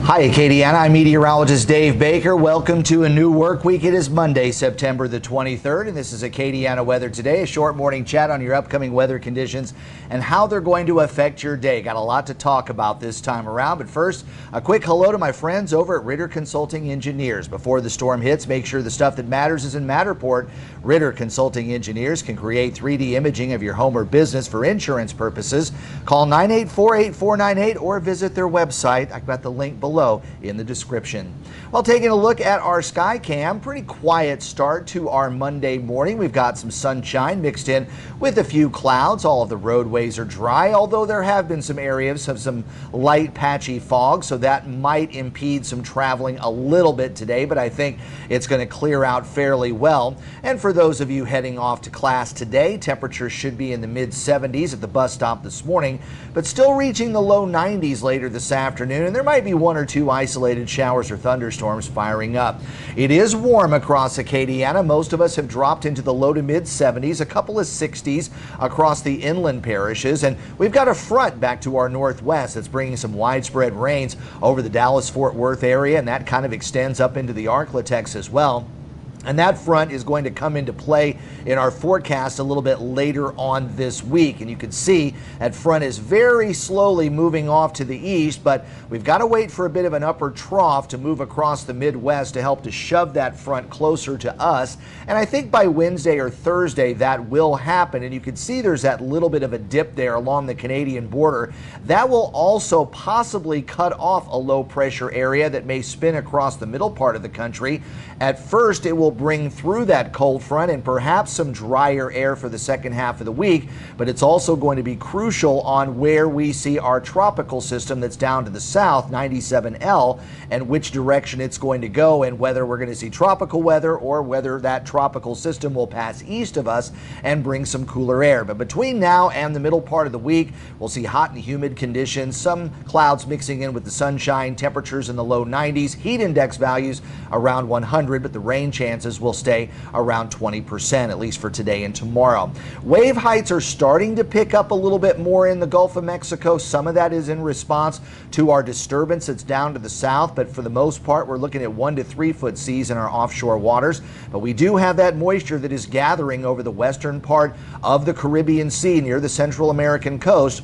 Hi, Acadiana. I'm meteorologist Dave Baker. Welcome to a new work week. It is Monday, September the 23rd, and this is Acadiana Weather Today, a short morning chat on your upcoming weather conditions and how they're going to affect your day. Got a lot to talk about this time around, but first, a quick hello to my friends over at Ritter Consulting Engineers. Before the storm hits, make sure the stuff that matters is in Matterport. Ritter Consulting Engineers can create 3D imaging of your home or business for insurance purposes. Call 984-8498 or visit their website. I've got the link below in the description. Well, taking a look at our sky cam, pretty quiet start to our Monday morning. We've got some sunshine mixed in with a few clouds. All of the roadways are dry, although there have been some areas of some light patchy fog, so that might impede some traveling a little bit today, but I think it's going to clear out fairly well. And for those of you heading off to class today, temperatures should be in the mid-70s at the bus stop this morning, but still reaching the low 90s later this afternoon, and there might be one or two isolated showers or thunderstorms firing up. It is warm across Acadiana. Most of us have dropped into the low to mid 70s, a couple of 60s across the inland parishes, and we've got a front back to our northwest that's bringing some widespread rains over the Dallas-Fort Worth area, and that kind of extends up into the Arklatex as well. And that front is going to come into play in our forecast a little bit later on this week. And you can see that front is very slowly moving off to the east, but we've got to wait for a bit of an upper trough to move across the Midwest to help to shove that front closer to us. And I think by Wednesday or Thursday that will happen. And you can see there's that little bit of a dip there along the Canadian border. That will also possibly cut off a low pressure area that may spin across the middle part of the country. At first, it will bring through that cold front and perhaps some drier air for the second half of the week, but it's also going to be crucial on where we see our tropical system that's down to the south, 97L, and which direction it's going to go, and whether we're going to see tropical weather or whether that tropical system will pass east of us and bring some cooler air. But between now and the middle part of the week, we'll see hot and humid conditions, some clouds mixing in with the sunshine, temperatures in the low 90s, heat index values around 100, but the rain chances will stay around 20%, at least for today and tomorrow. Wave heights are starting to pick up a little bit more in the Gulf of Mexico. Some of that is in response to our disturbance that's down to the south, but for the most part, we're looking at 1 to 3 foot seas in our offshore waters. But we do have that moisture that is gathering over the western part of the Caribbean Sea near the Central American coast.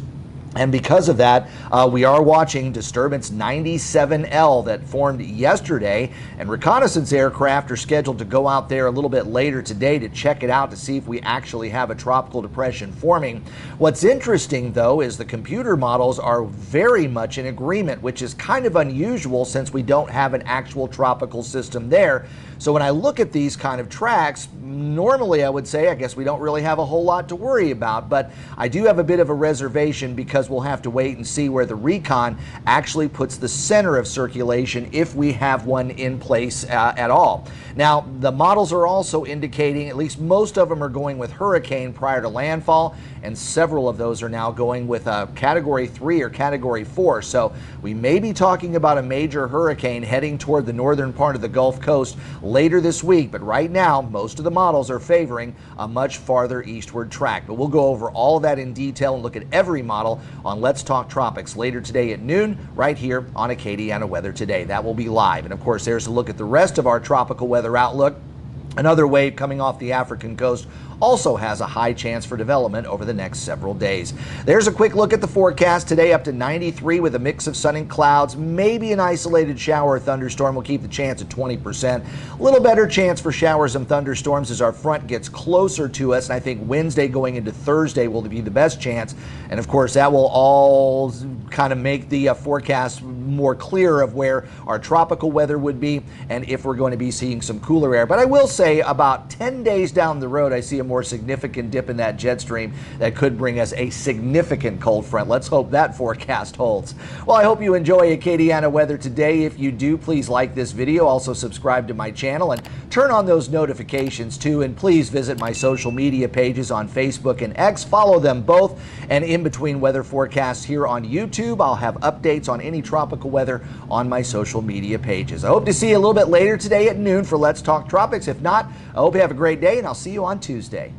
And because of that, we are watching disturbance 97L that formed yesterday, and reconnaissance aircraft are scheduled to go out there a little bit later today to check it out to see if we actually have a tropical depression forming. What's interesting, though, is the computer models are very much in agreement, which is kind of unusual since we don't have an actual tropical system there. So when I look at these kind of tracks, normally I would say, I guess we don't really have a whole lot to worry about, but I do have a bit of a reservation because we'll have to wait and see where the recon actually puts the center of circulation if we have one in place at all. Now, the models are also indicating, at least most of them are going with hurricane prior to landfall, and several of those are now going with a Category 3 or Category 4. So we may be talking about a major hurricane heading toward the northern part of the Gulf Coast later this week, but right now most of the models are favoring a much farther eastward track. But we'll go over all of that in detail and look at every model on Let's Talk Tropics later today at noon right here on Acadiana Weather Today. That will be live. And of course, there's a look at the rest of our tropical weather outlook. Another wave coming off the African coast also has a high chance for development over the next several days. There's a quick look at the forecast today, up to 93 with a mix of sun and clouds. Maybe an isolated shower or thunderstorm will keep the chance at 20%. A little better chance for showers and thunderstorms as our front gets closer to us, and I think Wednesday going into Thursday will be the best chance. And of course, that will all kind of make the forecast more clear of where our tropical weather would be and if we're going to be seeing some cooler air. But I will say about 10 days down the road, I see a more significant dip in that jet stream that could bring us a significant cold front. Let's hope that forecast holds. Well, I hope you enjoy Acadiana Weather Today. If you do, please like this video. Also subscribe to my channel and turn on those notifications too. And please visit my social media pages on Facebook and X. Follow them both. And in between weather forecasts here on YouTube, I'll have updates on any tropical weather on my social media pages. I hope to see you a little bit later today at noon for Let's Talk Tropics. If not, I hope you have a great day, and I'll see you on Tuesday.